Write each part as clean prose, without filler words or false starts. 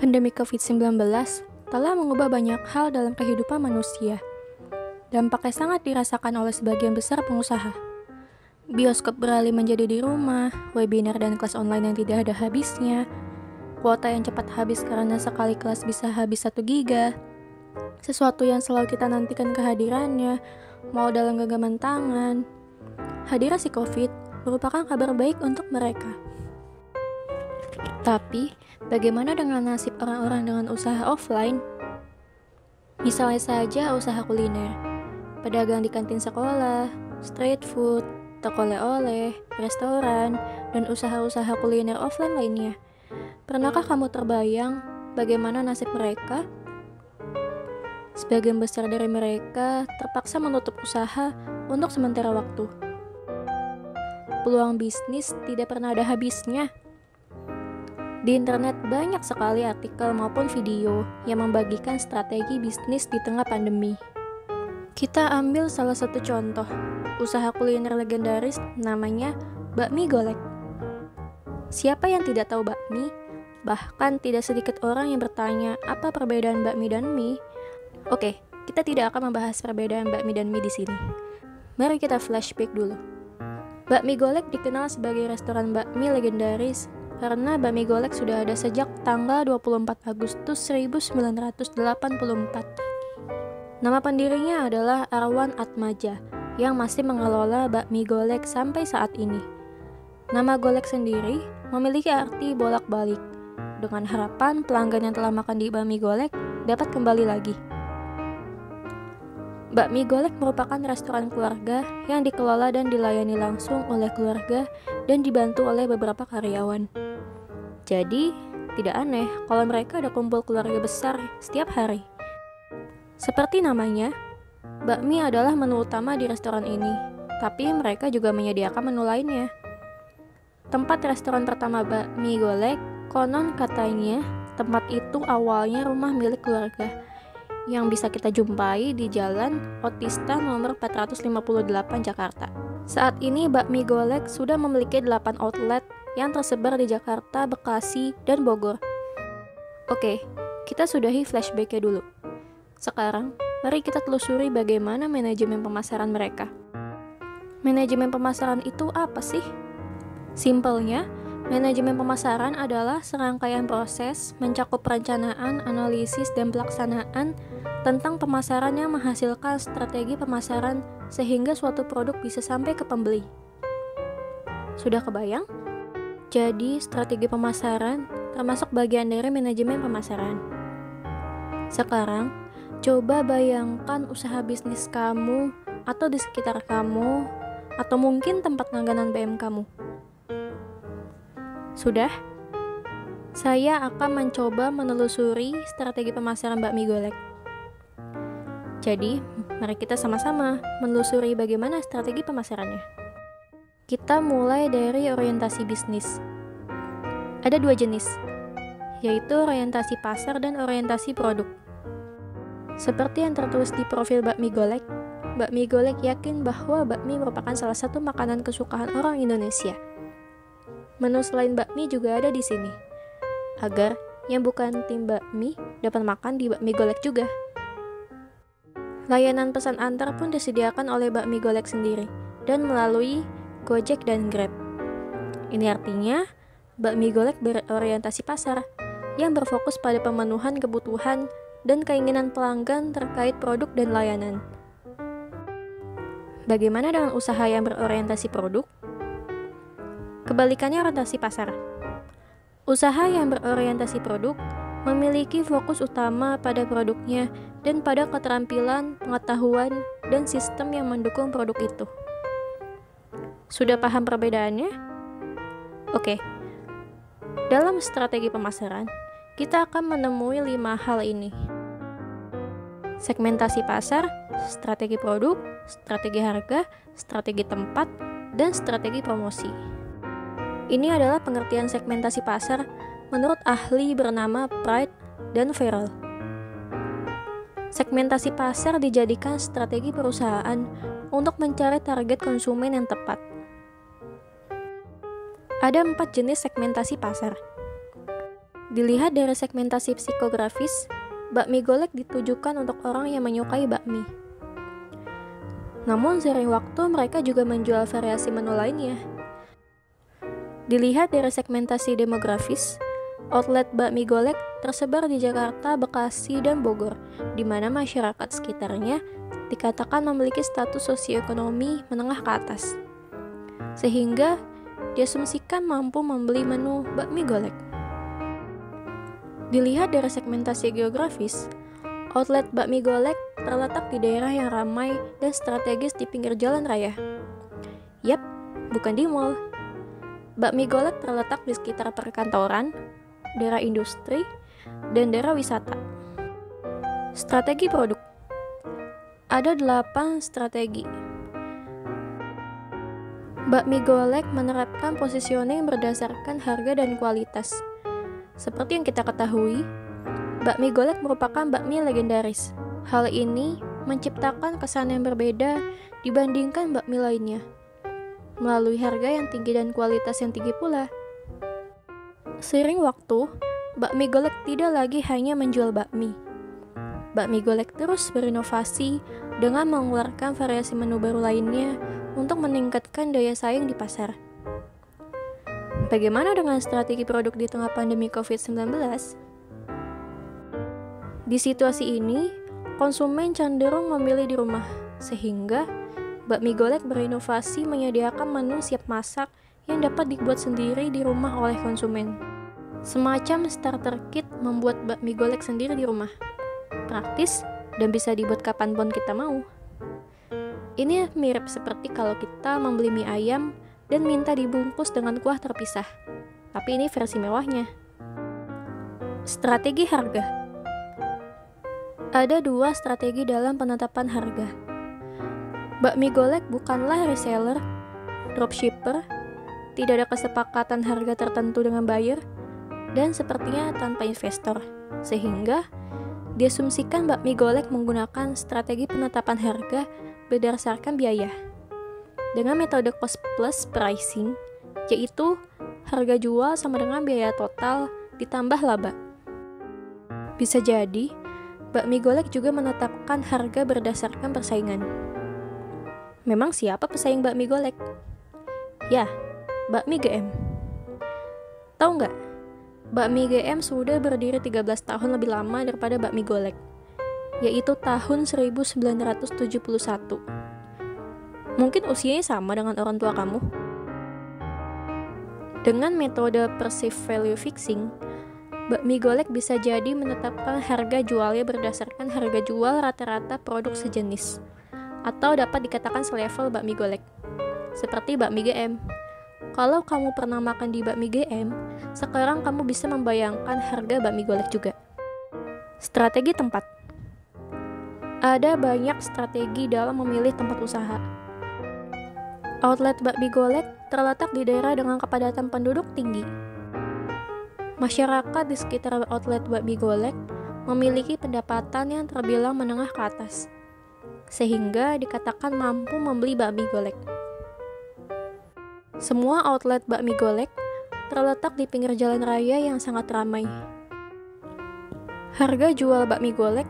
Pandemi COVID-19 telah mengubah banyak hal dalam kehidupan manusia. Dampaknya sangat dirasakan oleh sebagian besar pengusaha. Bioskop beralih menjadi di rumah, webinar dan kelas online yang tidak ada habisnya, kuota yang cepat habis karena sekali kelas bisa habis 1 giga, sesuatu yang selalu kita nantikan kehadirannya, mau dalam genggaman tangan. Hadirnya si COVID merupakan kabar baik untuk mereka. Tapi, bagaimana dengan nasib orang-orang dengan usaha offline? Misalnya saja usaha kuliner, pedagang di kantin sekolah, street food, toko oleh-oleh, restoran, dan usaha-usaha kuliner offline lainnya. Pernahkah kamu terbayang bagaimana nasib mereka? Sebagian besar dari mereka terpaksa menutup usaha untuk sementara waktu. Peluang bisnis tidak pernah ada habisnya. Di internet banyak sekali artikel maupun video yang membagikan strategi bisnis di tengah pandemi. Kita ambil salah satu contoh, usaha kuliner legendaris namanya bakmi golek. Siapa yang tidak tahu bakmi? Bahkan tidak sedikit orang yang bertanya apa perbedaan bakmi dan mie. Oke, kita tidak akan membahas perbedaan bakmi dan mie di sini. Mari kita flashback dulu. Bakmi golek dikenal sebagai restoran bakmi legendaris karena bakmi golek sudah ada sejak tanggal 24 Agustus 1984. Nama pendirinya adalah Arwan Atmaja yang masih mengelola bakmi golek sampai saat ini. Nama golek sendiri memiliki arti bolak-balik, dengan harapan pelanggan yang telah makan di bakmi golek dapat kembali lagi. Bakmi golek merupakan restoran keluarga yang dikelola dan dilayani langsung oleh keluarga dan dibantu oleh beberapa karyawan. Jadi, tidak aneh kalau mereka ada kumpul keluarga besar setiap hari. Seperti namanya, bakmi adalah menu utama di restoran ini, tapi mereka juga menyediakan menu lainnya. Tempat restoran pertama bakmi golek, konon katanya tempat itu awalnya rumah milik keluarga yang bisa kita jumpai di Jalan Otista nomor 458 Jakarta. Saat ini bakmi golek sudah memiliki 8 outlet yang tersebar di Jakarta, Bekasi, dan Bogor. Oke, kita sudahi flashback-nya dulu. Sekarang, mari kita telusuri bagaimana manajemen pemasaran mereka. Manajemen pemasaran itu apa sih? Simpelnya, manajemen pemasaran adalah serangkaian proses mencakup perencanaan, analisis, dan pelaksanaan tentang pemasaran yang menghasilkan strategi pemasaran sehingga suatu produk bisa sampai ke pembeli. Sudah kebayang? Jadi, strategi pemasaran termasuk bagian dari manajemen pemasaran. Sekarang, coba bayangkan usaha bisnis kamu atau di sekitar kamu atau mungkin tempat langganan BM kamu. Sudah? Saya akan mencoba menelusuri strategi pemasaran bakmi golek. Jadi, mari kita sama-sama menelusuri bagaimana strategi pemasarannya. Kita mulai dari orientasi bisnis. Ada 2 jenis, yaitu orientasi pasar dan orientasi produk. Seperti yang tertulis di profil bakmi golek yakin bahwa bakmi merupakan salah satu makanan kesukaan orang Indonesia. Menu selain bakmi juga ada di sini, agar yang bukan tim bakmi dapat makan di bakmi golek juga. Layanan pesan antar pun disediakan oleh bakmi golek sendiri dan melalui Gojek dan Grab. Ini artinya, bakmi golek berorientasi pasar yang berfokus pada pemenuhan kebutuhan dan keinginan pelanggan terkait produk dan layanan. Bagaimana dengan usaha yang berorientasi produk? Kebalikannya orientasi pasar. Usaha yang berorientasi produk memiliki fokus utama pada produknya dan pada keterampilan, pengetahuan, dan sistem yang mendukung produk itu. Sudah paham perbedaannya? Oke. Dalam strategi pemasaran, kita akan menemui 5 hal ini. Segmentasi pasar, strategi produk, strategi harga, strategi tempat, dan strategi promosi. Ini adalah pengertian segmentasi pasar menurut ahli bernama Pride dan Farrell. Segmentasi pasar dijadikan strategi perusahaan untuk mencari target konsumen yang tepat. Ada 4 jenis segmentasi pasar. Dilihat dari segmentasi psikografis, bakmi golek ditujukan untuk orang yang menyukai bakmi. Namun seiring waktu mereka juga menjual variasi menu lainnya. Dilihat dari segmentasi demografis, outlet bakmi golek tersebar di Jakarta, Bekasi, dan Bogor, di mana masyarakat sekitarnya dikatakan memiliki status sosioekonomi menengah ke atas, sehingga diasumsikan mampu membeli menu bakmi golek. Dilihat dari segmentasi geografis, outlet bakmi golek terletak di daerah yang ramai dan strategis di pinggir jalan raya. Yap, bukan di mall. Bakmi golek terletak di sekitar perkantoran, daerah industri, dan daerah wisata. Strategi produk. Ada 8 strategi. Bakmi golek menerapkan positioning berdasarkan harga dan kualitas. Seperti yang kita ketahui, bakmi golek merupakan bakmi legendaris. Hal ini menciptakan kesan yang berbeda dibandingkan bakmi lainnya, melalui harga yang tinggi dan kualitas yang tinggi pula. Seiring waktu, bakmi golek tidak lagi hanya menjual bakmi. Bakmi golek terus berinovasi dengan mengeluarkan variasi menu baru lainnya untuk meningkatkan daya saing di pasar. Bagaimana dengan strategi produk di tengah pandemi COVID-19? Di situasi ini, konsumen cenderung memilih di rumah, sehingga bakmi golek berinovasi menyediakan menu siap masak yang dapat dibuat sendiri di rumah oleh konsumen. Semacam starter kit membuat bakmi golek sendiri di rumah. Praktis dan bisa dibuat kapanpun kita mau. Ini mirip seperti kalau kita membeli mie ayam dan minta dibungkus dengan kuah terpisah. Tapi ini versi mewahnya. Strategi harga. Ada 2 strategi dalam penetapan harga. Bakmi golek bukanlah reseller, dropshipper, tidak ada kesepakatan harga tertentu dengan buyer, dan sepertinya tanpa investor, sehingga diasumsikan bakmi golek menggunakan strategi penetapan harga berdasarkan biaya dengan metode cost plus pricing, yaitu harga jual sama dengan biaya total ditambah laba. Bisa jadi bakmi golek juga menetapkan harga berdasarkan persaingan. Memang siapa pesaing bakmi golek? Ya, bakmi GM. Tahu nggak? Bakmi GM sudah berdiri 13 tahun lebih lama daripada bakmi golek, yaitu tahun 1971. Mungkin usianya sama dengan orang tua kamu. Dengan metode perceived value fixing, bakmi golek bisa jadi menetapkan harga jualnya berdasarkan harga jual rata-rata produk sejenis, atau dapat dikatakan selevel bakmi golek, seperti bakmi GM. Kalau kamu pernah makan di bakmi GM, sekarang kamu bisa membayangkan harga bakmi golek juga. Strategi tempat. Ada banyak strategi dalam memilih tempat usaha. Outlet bakmi golek terletak di daerah dengan kepadatan penduduk tinggi. Masyarakat di sekitar outlet bakmi golek memiliki pendapatan yang terbilang menengah ke atas, sehingga dikatakan mampu membeli bakmi golek. Semua outlet bakmi golek terletak di pinggir jalan raya yang sangat ramai. Harga jual bakmi golek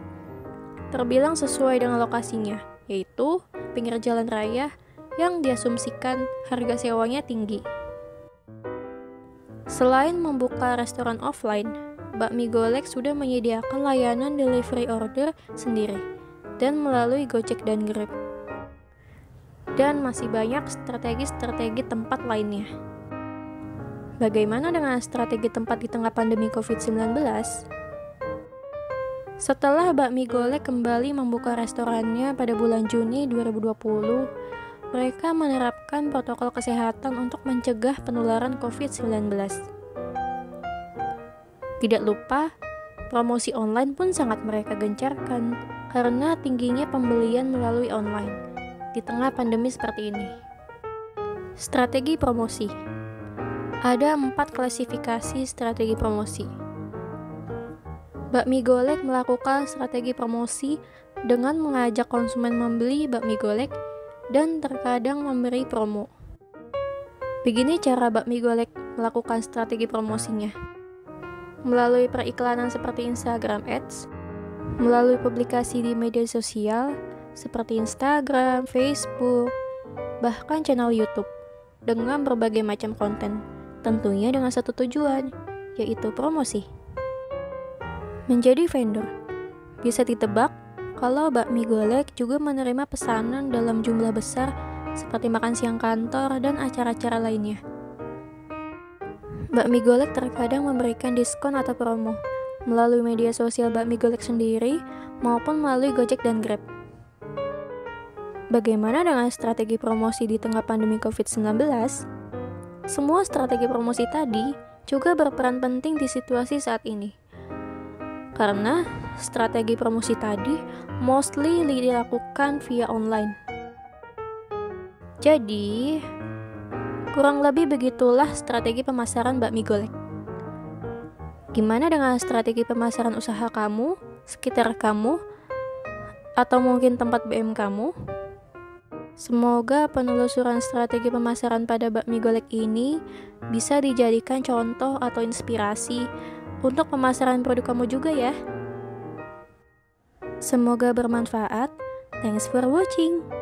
terbilang sesuai dengan lokasinya, yaitu pinggir jalan raya yang diasumsikan harga sewanya tinggi. Selain membuka restoran offline, bakmi golek sudah menyediakan layanan delivery order sendiri dan melalui Gojek dan Grab. Dan masih banyak strategi-strategi tempat lainnya. Bagaimana dengan strategi tempat di tengah pandemi COVID-19? Setelah bakmi golek kembali membuka restorannya pada bulan Juni 2020, mereka menerapkan protokol kesehatan untuk mencegah penularan COVID-19. Tidak lupa, promosi online pun sangat mereka gencarkan karena tingginya pembelian melalui online di tengah pandemi seperti ini. Strategi promosi. Ada 4 klasifikasi strategi promosi. Bakmi golek melakukan strategi promosi dengan mengajak konsumen membeli bakmi golek dan terkadang memberi promo. Begini cara bakmi golek melakukan strategi promosinya. melalui periklanan seperti Instagram Ads, melalui publikasi di media sosial seperti Instagram, Facebook, bahkan channel YouTube, dengan berbagai macam konten, tentunya dengan satu tujuan, yaitu promosi. Menjadi vendor, bisa ditebak kalau bakmi golek juga menerima pesanan dalam jumlah besar seperti makan siang kantor dan acara-acara lainnya. Bakmi golek terkadang memberikan diskon atau promo melalui media sosial bakmi golek sendiri maupun melalui Gojek dan Grab. Bagaimana dengan strategi promosi di tengah pandemi COVID-19? Semua strategi promosi tadi juga berperan penting di situasi saat ini. Karena strategi promosi tadi mostly dilakukan via online. Jadi, kurang lebih begitulah strategi pemasaran bakmi golek. Gimana dengan strategi pemasaran usaha kamu, sekitar kamu, atau mungkin tempat BM kamu? Semoga penelusuran strategi pemasaran pada bakmi golek ini bisa dijadikan contoh atau inspirasi untuk pemasaran produk kamu juga ya. Semoga bermanfaat. Thanks for watching.